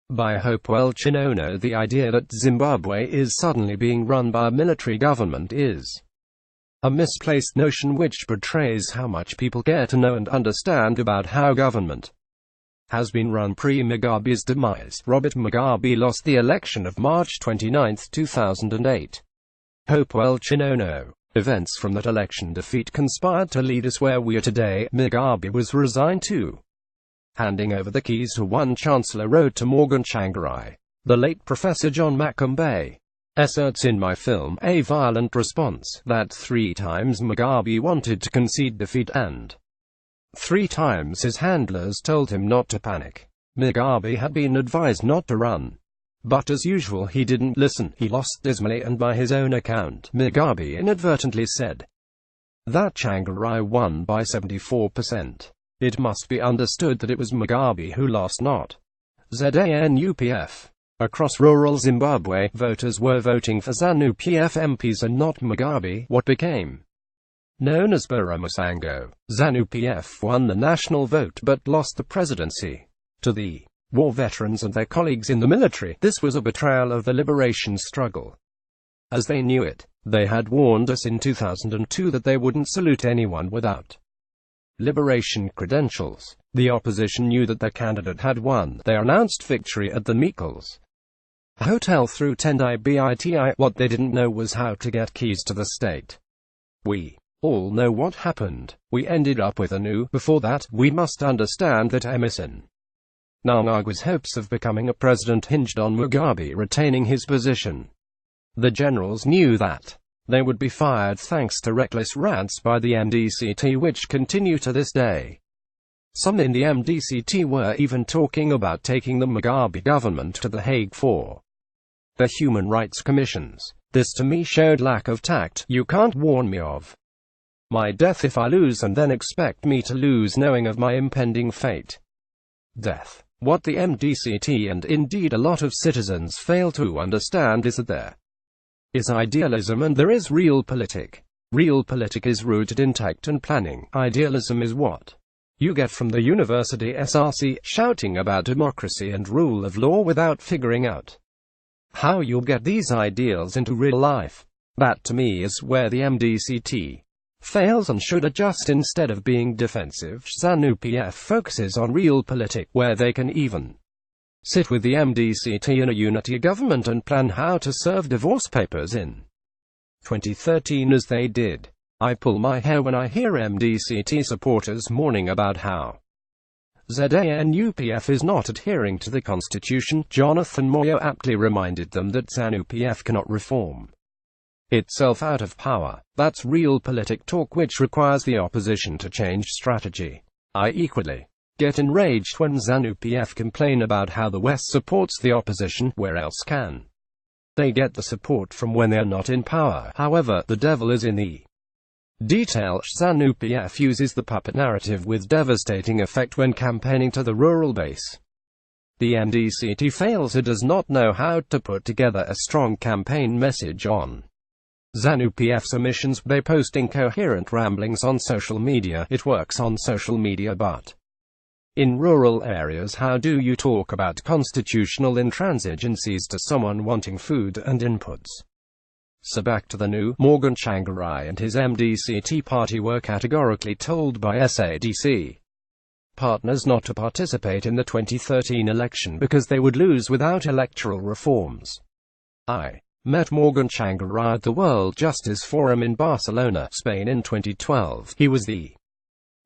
By Hopewell Chinono, the idea that Zimbabwe is suddenly being run by a military government is a misplaced notion which betrays how much people care to know and understand about how government has been run pre-Mugabe's demise. Robert Mugabe lost the election of March 29, 2008. Hopewell Chinono. Events from that election defeat conspired to lead us where we are today. Mugabe was resigned to handing over the keys to one chancellor wrote to Morgan Tsvangirai. The late Professor John Macombe asserts in my film, A Violent Response, that 3 times Mugabe wanted to concede defeat and 3 times his handlers told him not to panic. Mugabe had been advised not to run, but as usual he didn't listen. He lost dismally, and by his own account, Mugabe inadvertently said that Tsvangirai won by 74%. It must be understood that it was Mugabe who lost, not ZANU-PF. Across rural Zimbabwe, voters were voting for ZANU-PF MPs and not Mugabe. What became known as Baramusango, ZANU-PF won the national vote but lost the presidency to the war veterans and their colleagues in the military. This was a betrayal of the liberation struggle as they knew it. They had warned us in 2002 that they wouldn't salute anyone without liberation credentials. The opposition knew that their candidate had won. They announced victory at the Meikles Hotel through Tendai Biti. What they didn't know was how to get keys to the state. We all know what happened. We ended up with ZANU. Before that, we must understand that Emmerson Mnangagwa's hopes of becoming a president hinged on Mugabe retaining his position. The generals knew that they would be fired thanks to reckless rants by the MDCT which continue to this day. Some in the MDCT were even talking about taking the Mugabe government to The Hague for the human rights commissions. This to me showed lack of tact. You can't warn me of my death if I lose and then expect me to lose knowing of my impending fate. Death. What the MDCT and indeed a lot of citizens fail to understand is that there is idealism and there is realpolitik. Realpolitik is rooted in tact and planning. Idealism is what you get from the university SRC, shouting about democracy and rule of law without figuring out how you'll get these ideals into real life. That to me is where the MDCT fails and should adjust. Instead of being defensive, ZANU-PF focuses on realpolitik, where they can even sit with the MDCT in a unity government and plan how to serve divorce papers in 2013 as they did. I pull my hair when I hear MDCT supporters mourning about how ZANU-PF is not adhering to the constitution. Jonathan Moyo aptly reminded them that ZANU-PF cannot reform itself out of power. That's realpolitik talk which requires the opposition to change strategy. I equally get enraged when ZANU-PF complain about how the West supports the opposition. Where else can they get the support from when they are not in power? However, the devil is in the detail. ZANU-PF uses the puppet narrative with devastating effect when campaigning to the rural base. The MDCT fails. It does not know how to put together a strong campaign message on ZANU-PF's omissions. They post incoherent ramblings on social media. It works on social media, but in rural areas, how do you talk about constitutional intransigencies to someone wanting food and inputs? So back to the new. Morgan Tsvangirai and his MDCT party were categorically told by SADC partners not to participate in the 2013 election because they would lose without electoral reforms. I met Morgan Tsvangirai at the World Justice Forum in Barcelona, Spain in 2012. He was the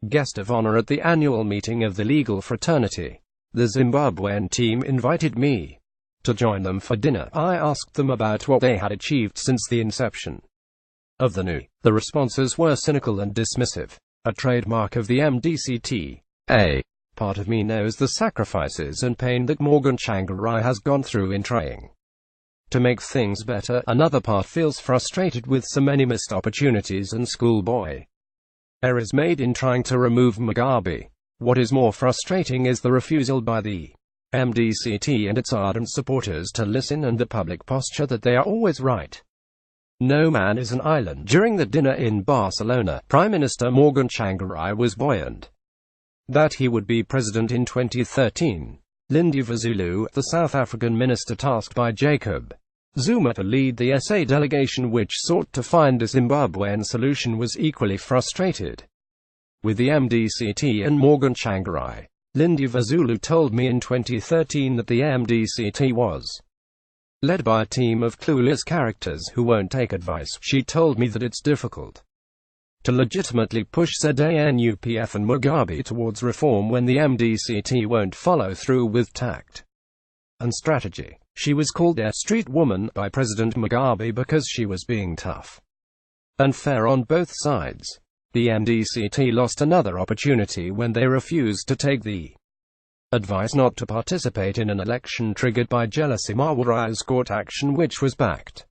guest of honor at the annual meeting of the legal fraternity. The Zimbabwean team invited me to join them for dinner. I asked them about what they had achieved since the inception of the ZANU. The responses were cynical and dismissive, a trademark of the MDCT. A part of me knows the sacrifices and pain that Morgan Tsvangirai has gone through in trying to make things better. Another part feels frustrated with so many missed opportunities and schoolboy errors made in trying to remove Mugabe. What is more frustrating is the refusal by the MDCT and its ardent supporters to listen, and the public posture that they are always right. No man is an island. During the dinner in Barcelona, Prime Minister Morgan Tsvangirai was buoyant that he would be president in 2013. Lindiwe Zulu, the South African minister tasked by Jacob Zuma to lead the SA delegation which sought to find a Zimbabwean solution, was equally frustrated with the MDCT and Morgan Tsvangirai. Lindiwe Zulu told me in 2013 that the MDCT was led by a team of clueless characters who won't take advice. She told me that it's difficult to legitimately push ZANU-PF and Mugabe towards reform when the MDCT won't follow through with tact and strategy. She was called a street woman by President Mugabe because she was being tough and fair on both sides. The MDCT lost another opportunity when they refused to take the advice not to participate in an election triggered by jealousy. Mawara's court action, which was backed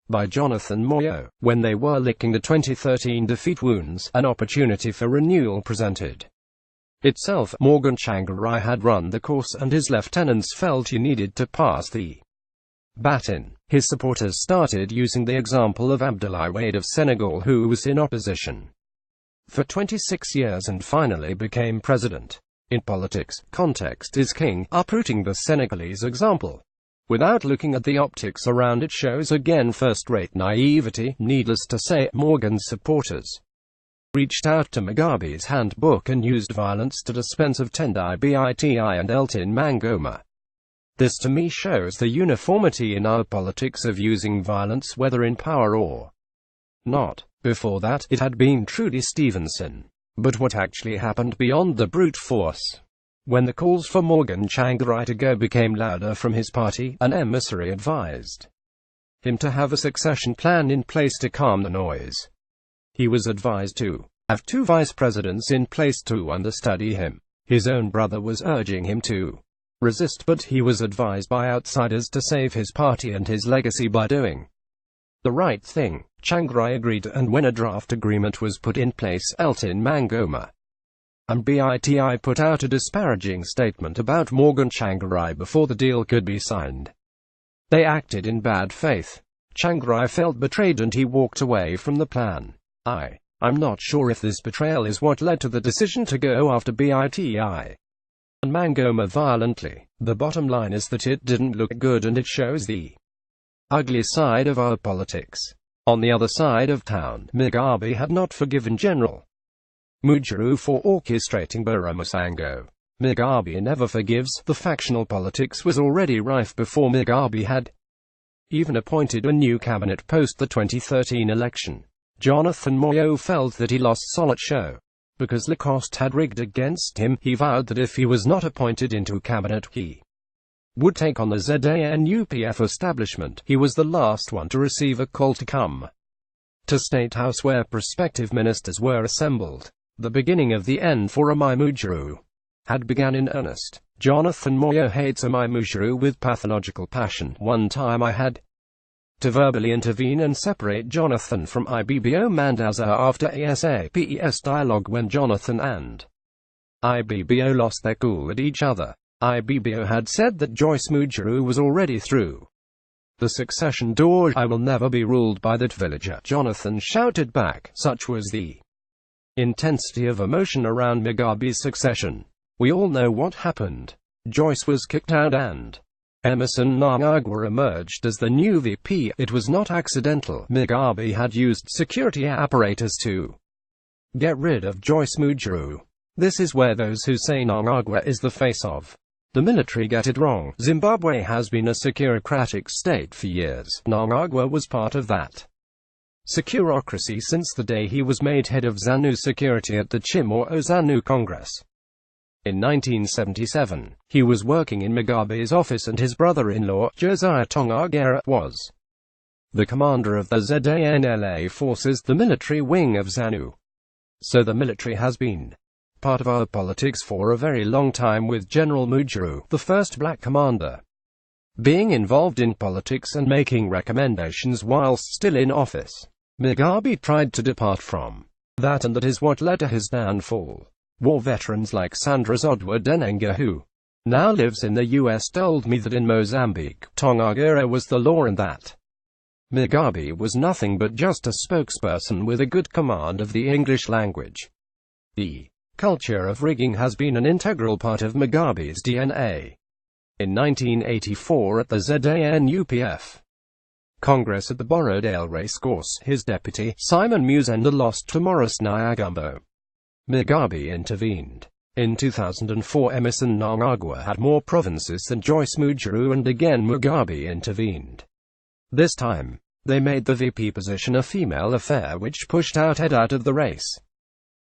by Jonathan Moyo, when they were licking the 2013 defeat wounds, an opportunity for renewal presented itself. Morgan Tsvangirai had run the course and his lieutenants felt he needed to pass the baton. His supporters started using the example of Abdoulaye Wade of Senegal, who was in opposition for 26 years and finally became president. In politics, context is king. Uprooting the Senegalese example without looking at the optics around it shows again first-rate naivety. Needless to say, Morgan's supporters reached out to Mugabe's handbook and used violence to dispense of Tendai Biti and Elton Mangoma. This to me shows the uniformity in our politics of using violence whether in power or not. Before that, it had been Trudy Stevenson. But what actually happened beyond the brute force? When the calls for Morgan Tsvangirai to go became louder from his party, an emissary advised him to have a succession plan in place to calm the noise. He was advised to have 2 vice presidents in place to understudy him. His own brother was urging him to resist, but he was advised by outsiders to save his party and his legacy by doing the right thing. Tsvangirai agreed, and when a draft agreement was put in place, Elton Mangoma and BITI put out a disparaging statement about Morgan Tsvangirai before the deal could be signed. They acted in bad faith. Tsvangirai felt betrayed and he walked away from the plan. I'm not sure if this betrayal is what led to the decision to go after BITI and Mangoma violently. The bottom line is that it didn't look good and it shows the ugly side of our politics. On the other side of town, Mugabe had not forgiven General Mujiru for orchestrating Baramusango. Mugabe never forgives. The factional politics was already rife before Mugabe had even appointed a new cabinet post the 2013 election. Jonathan Moyo felt that he lost solid show. Because Lacoste had rigged against him, he vowed that if he was not appointed into cabinet, he would take on the ZANU-PF establishment. He was the last one to receive a call to come to State House where prospective ministers were assembled. The beginning of the end for Amai Mujiru had begun in earnest. Jonathan Moyo hates Amai Mujiru with pathological passion. One time I had to verbally intervene and separate Jonathan from Ibbo Mandaza after ASAPES dialogue when Jonathan and Ibbo lost their cool at each other. Ibbo had said that Joyce Mujiru was already through the succession door. I will never be ruled by that villager, Jonathan shouted back. Such was the intensity of emotion around Mugabe's succession. We all know what happened. Joyce was kicked out and Emerson Mnangagwa emerged as the new VP. It was not accidental. Mugabe had used security apparatus to get rid of Joyce Mujiru. This is where those who say Mnangagwa is the face of the military get it wrong. Zimbabwe has been a securocratic state for years. Mnangagwa was part of that securocracy since the day he was made head of ZANU security at the Chimoio ZANU Congress. In 1977, he was working in Mugabe's office and his brother-in-law, Josiah Tongagera, was the commander of the ZANLA forces, the military wing of ZANU. So the military has been part of our politics for a very long time, with General Mujiru, the first black commander, being involved in politics and making recommendations whilst still in office. Mugabe tried to depart from that, and that is what led to his downfall. War veterans like Sandra Zodwa Denenga, who now lives in the US, told me that in Mozambique, Tongagera was the law and that Mugabe was nothing but just a spokesperson with a good command of the English language. The culture of rigging has been an integral part of Mugabe's DNA. In 1984 at the ZANUPF Congress at the Borrowdale Racecourse, his deputy, Simon Musenda, lost to Morris Nyagumbo. Mugabe intervened. In 2004 Emerson Mnangagwa had more provinces than Joyce Mujuru, and again Mugabe intervened. This time, they made the VP position a female affair, which pushed Ed out of the race.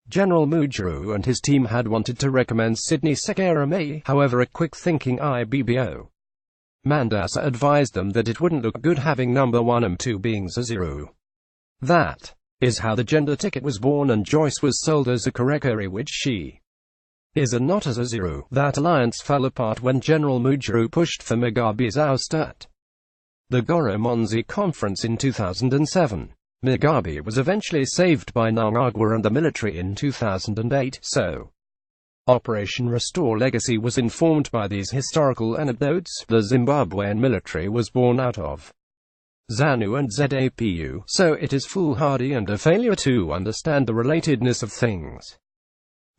General Mujuru and his team had wanted to recommend Sydney Sekera May, however a quick-thinking IBBO Mandasa advised them that it wouldn't look good having number 1 and 2 being Zazuru. That is how the gender ticket was born, and Joyce was sold as a Karekare, which she is and not as a Zuru. That alliance fell apart when General Mujuru pushed for Mugabe's ouster at the Goromonzi Conference in 2007. Mugabe was eventually saved by Mnangagwa and the military in 2008, so Operation Restore Legacy was informed by these historical anecdotes. The Zimbabwean military was born out of ZANU and ZAPU, so it is foolhardy and a failure to understand the relatedness of things.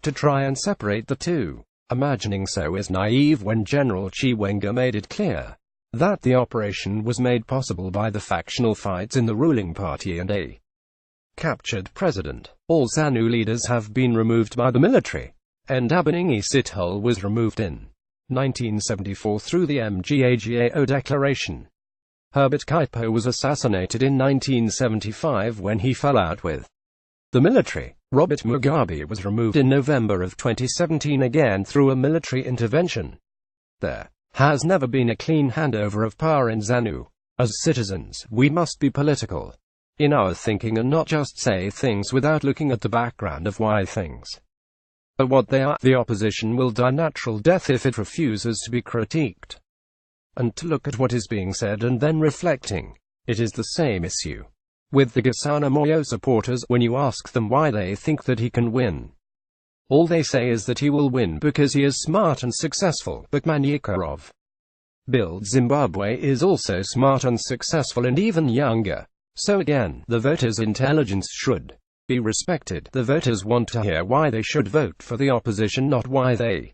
To try and separate the two, imagining so, is naive when General Chiwenga made it clear that the operation was made possible by the factional fights in the ruling party and a captured president. All ZANU leaders have been removed by the military. Ndabaningi Sithole was removed in 1974 through the MGAGAO declaration. Herbert Kaipo was assassinated in 1975 when he fell out with the military. Robert Mugabe was removed in November of 2017 again through a military intervention. There has never been a clean handover of power in ZANU. As citizens, we must be political in our thinking and not just say things without looking at the background of why things are what they are. The opposition will die natural death if it refuses to be critiqued and to look at what is being said and then reflecting. It is the same issue with the Gasana Moyo supporters. When you ask them why they think that he can win, all they say is that he will win because he is smart and successful. But Manyika of Build Zimbabwe is also smart and successful and even younger. So again, the voters' intelligence should be respected. The voters want to hear why they should vote for the opposition, not why they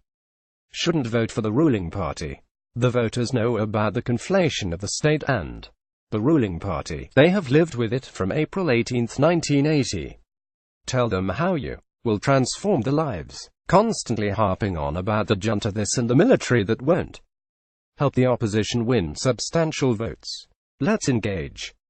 shouldn't vote for the ruling party. The voters know about the conflation of the state and the ruling party. They have lived with it from April 18, 1980. Tell them how you will transform their lives. Constantly harping on about the junta this and the military that won't help the opposition win substantial votes. Let's engage.